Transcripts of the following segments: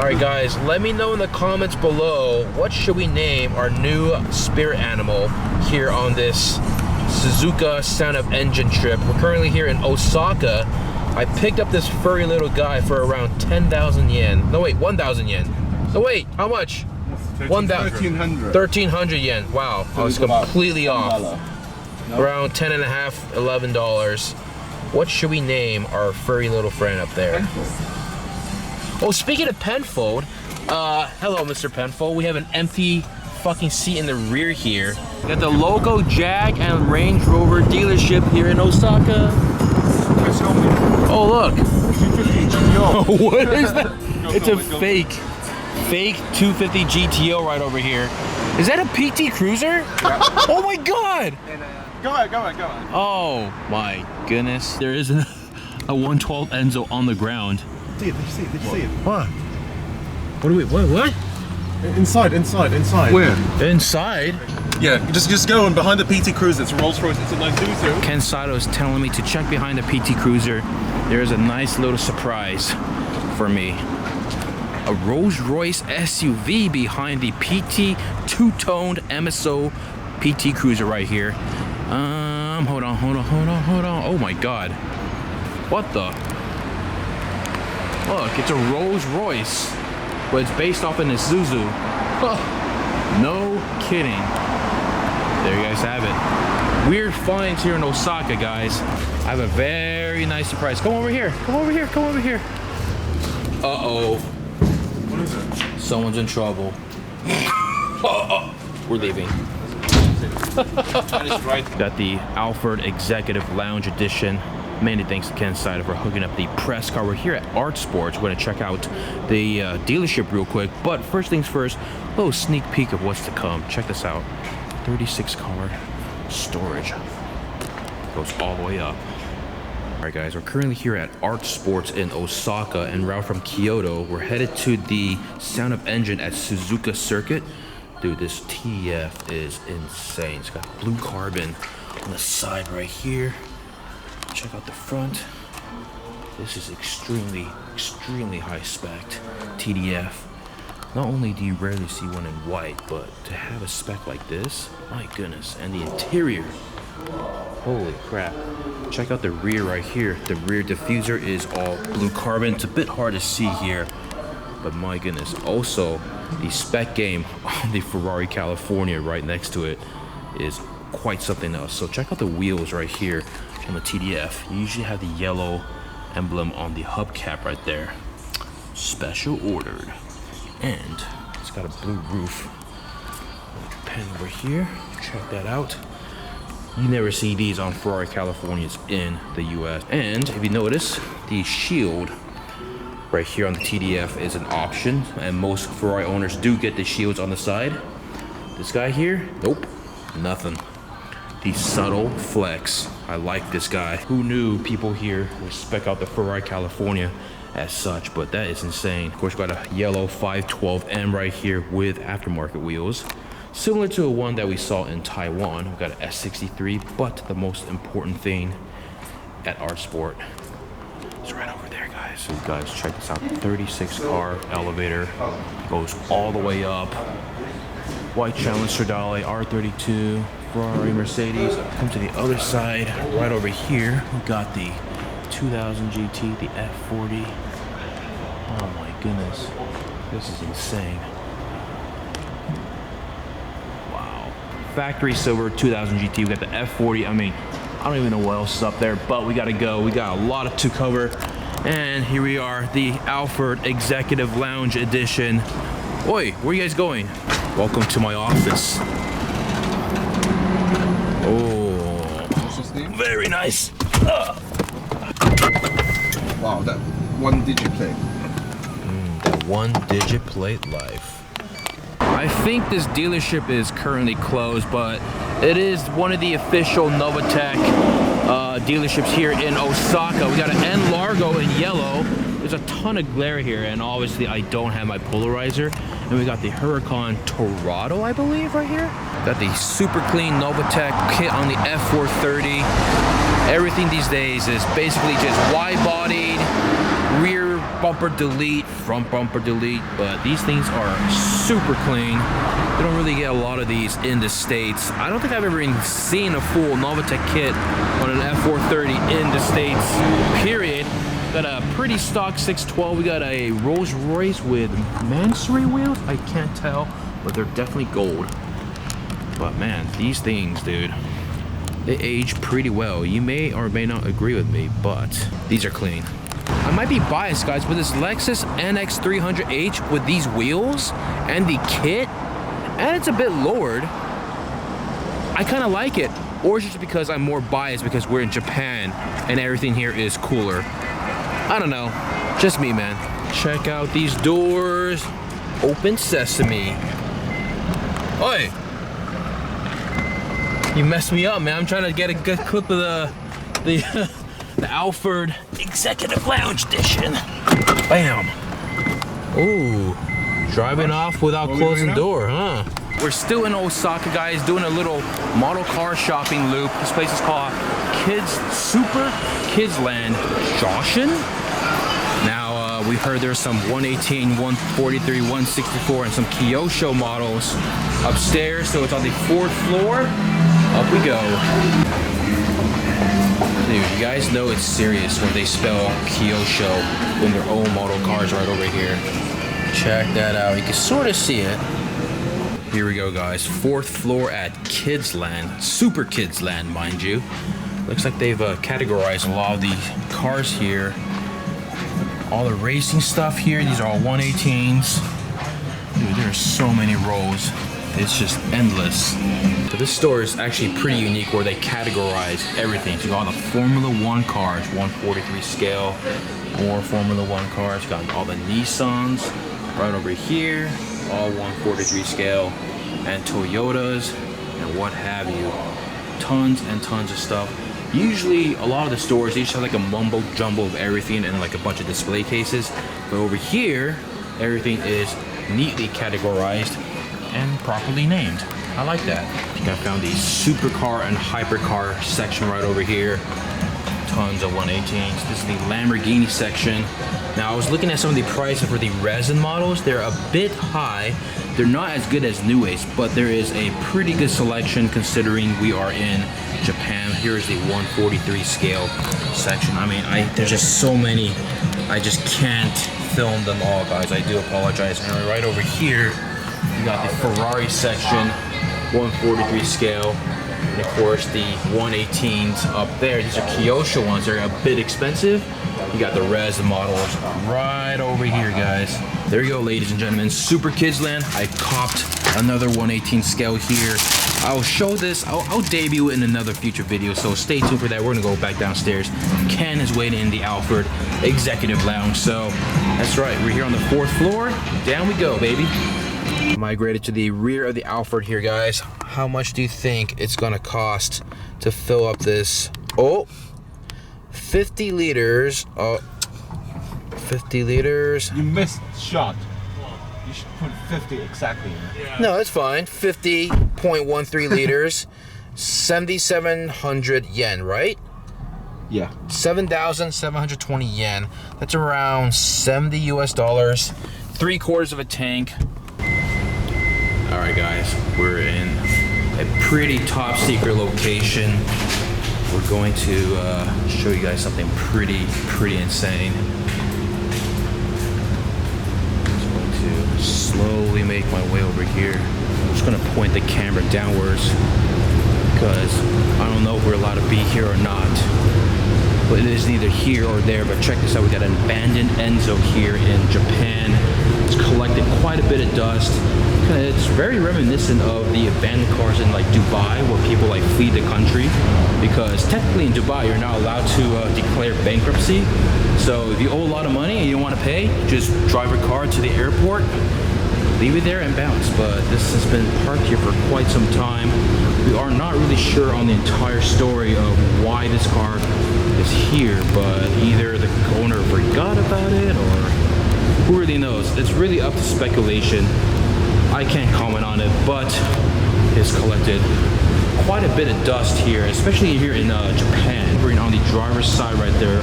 Alright guys, let me know in the comments below, what should we name our new spirit animal here on this Suzuka Sound of Engine trip. We're currently here in Osaka. I picked up this furry little guy for around 10,000 yen. No wait, 1,000 yen. No wait, how much? 1,300. 1,300 yen. Wow, I was completely off. Around $10.5, $11. What should we name our furry little friend up there? Oh, speaking of Penfold, hello, Mr. Penfold. We have an empty fucking seat in the rear here. Got the local Jag and Range Rover dealership here in Osaka. Oh, look. What is that? It's a fake 250 GTO right over here. Is that a PT Cruiser? Oh my God. Go ahead. Oh my goodness. There is a 112 Enzo on the ground. Did you see it? What? What? Inside. Where? Inside? Yeah, just go and behind the PT Cruiser. It's a Rolls Royce. It's a nice Zuzu. Ken Sato is telling me to check behind the PT Cruiser. There is a nice little surprise for me. A Rolls Royce SUV behind the PT two-toned MSO PT Cruiser right here. Hold on. Oh my God. What the? Look, it's a Rolls Royce, but it's based off in a Isuzu. Huh. No kidding. There you guys have it. Weird finds here in Osaka, guys. I have a very nice surprise. Come over here. Uh-oh. What is it? Someone's in trouble. We're leaving. Got the Alfred Executive Lounge Edition. Many thanks to Ken Saito for hooking up the press car. We're here at Art Sports. We're gonna check out the dealership real quick. But first things first, a little sneak peek of what's to come. Check this out. 36 car storage. Goes all the way up. All right guys, we're currently here at Art Sports in Osaka, en route from Kyoto. We're headed to the Sound of Engine at Suzuka Circuit. Dude, this TF is insane. It's got blue carbon on the side right here. Check out the front. This is extremely high spec TDF. Not only do you rarely see one in white, but to have a spec like this, my goodness. And the interior, holy crap. Check out the rear right here. The rear diffuser is all blue carbon. It's a bit hard to see here, but my goodness. Also, the spec game on the Ferrari California right next to it is quite something else. So check out the wheels right here on the TDF. You usually have the yellow emblem on the hubcap right there. Special ordered. And it's got a blue roof. Pen over here. Check that out. You never see these on Ferrari Californias in the US. And if you notice, the shield right here on the TDF is an option, and most Ferrari owners do get the shields on the side. This guy here, nope, nothing. The subtle flex. I like this guy. Who knew people here would spec out the Ferrari California as such, but that is insane. Of course, we got a yellow 512M right here with aftermarket wheels. Similar to a one that we saw in Taiwan. We've got an S63, but the most important thing at Art Sport is right over there, guys. So you guys, check this out. 36 car elevator. Goes all the way up. White Challenge Stradale, R32. Ferrari, Mercedes. Come to the other side, right over here. We got the 2000 GT, the F40. Oh my goodness, this is insane. Wow. Factory silver 2000 GT. We got the F40. I mean, I don't even know what else is up there, but we gotta go. We got a lot to cover. And here we are, the Alfred Executive Lounge Edition. Oi, where are you guys going? Welcome to my office. Oh, very nice. Wow, that one digit plate. That one digit plate life. I think this dealership is currently closed, but it is one of the official Novatech dealerships here in Osaka. We got an N Largo in yellow. There's a ton of glare here, and obviously I don't have my polarizer. And we got the Huracan Torado, I believe, right here. Got the super clean Novatech kit on the F430. Everything these days is basically just wide-bodied, rear bumper delete, front bumper delete, but these things are super clean. You don't really get a lot of these in the States. I don't think I've ever even seen a full Novatec kit on an F430 in the States, period. Got a pretty stock 612. We got a Rolls Royce with Mansory wheels. I can't tell, but they're definitely gold. But man, these things, dude, they age pretty well. You may or may not agree with me, but these are clean. I might be biased, guys, but this Lexus NX300H with these wheels and the kit, and it's a bit lowered, I kind of like it. Or is it just because I'm more biased because we're in Japan and everything here is cooler? I don't know. Just me, man. Check out these doors. Open sesame. Oi! You messed me up, man. I'm trying to get a good clip of the Alford Executive Lounge Edition. Bam. Ooh. Driving off without closing the door, huh? We're still in Osaka, guys, doing a little model car shopping loop. This place is called Super Kids Land Joshin. Now, we heard there's some 118, 143, 164, and some Kyosho models upstairs. So it's on the 4th floor. Up we go. Dude, you guys know it's serious when they spell Kyosho in their own model cars right over here. Check that out. You can sort of see it. Here we go, guys. 4th floor at Kids Land. Super Kids Land, mind you. Looks like they've categorized a lot of the cars here. All the racing stuff here. These are all 118s. Dude, there are so many rows. It's just endless. So this store is actually pretty unique where they categorize everything. So you got all the Formula 1 cars, 143 scale. More Formula 1 cars. You got all the Nissans right over here. All 143 scale. And Toyotas and what have you. Tons and tons of stuff. Usually a lot of the stores, they just have like a mumbo jumbo of everything and like a bunch of display cases. But over here, everything is neatly categorized and properly named. I like that. I think I found the supercar and hypercar section right over here. Tons of 118s. This is the Lamborghini section. Now I was looking at some of the prices for the resin models. They're a bit high. They're not as good as New Ace, but there is a pretty good selection considering we are in Japan. Here is the 143 scale section. I mean, there's just so many. I just can't film them all, guys. I do apologize. And right over here, you got the Ferrari section, 143 scale. And of course, the 118s up there. These are Kyosho ones. They're a bit expensive. You got the resin models right over here, guys. There you go, ladies and gentlemen. Super Kids Land. I copped another 118 scale here. I'll show this. I'll debut it in another future video, so stay tuned for that. We're gonna go back downstairs. Ken is waiting in the Alford Executive Lounge. So that's right. We're here on the 4th floor. Down we go, baby. Migrated to the rear of the Alford here, guys. How much do you think it's gonna cost to fill up this? 50 liters. 50 liters. You missed shot. You should put 50 exactly in it. No, it's fine. 50.13 liters. 7,700 yen, right? Yeah. 7,720 yen. That's around 70 US dollars. 3/4 of a tank. All right, guys, we're in a pretty top secret location. We're going to show you guys something pretty insane. I'm going to slowly make my way over here. I'm just gonna point the camera downwards because I don't know if we're allowed to be here or not. But it is neither here or there. But check this out, we got an abandoned Enzo here in Japan. It's collected quite a bit of dust. It's very reminiscent of the abandoned cars in like Dubai where people like flee the country, because technically in Dubai you're not allowed to declare bankruptcy. So if you owe a lot of money and you don't want to pay, just drive your car to the airport, leave it there and bounce. But this has been parked here for quite some time. We are not really sure on the entire story of why this car is here, but either the owner forgot about it or who really knows. It's really up to speculation. I can't comment on it, but it's collected quite a bit of dust here, especially here in Japan. We're on the driver's side right there,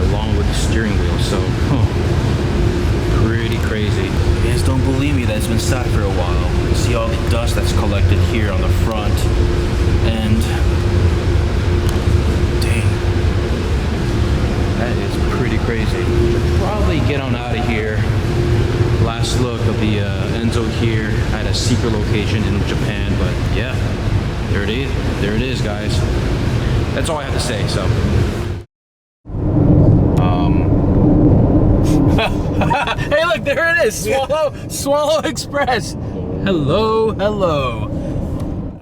along with the steering wheel. So, crazy. You guys don't believe me that it's been sat for a while. You see all the dust that's collected here on the front. And dang, that is pretty crazy. Probably get on out of here. Last look of the Enzo here at a secret location in Japan, but yeah, there it is. There it is, guys. That's all I have to say. So, hey, look, there it is. Swallow Express. Hello, hello.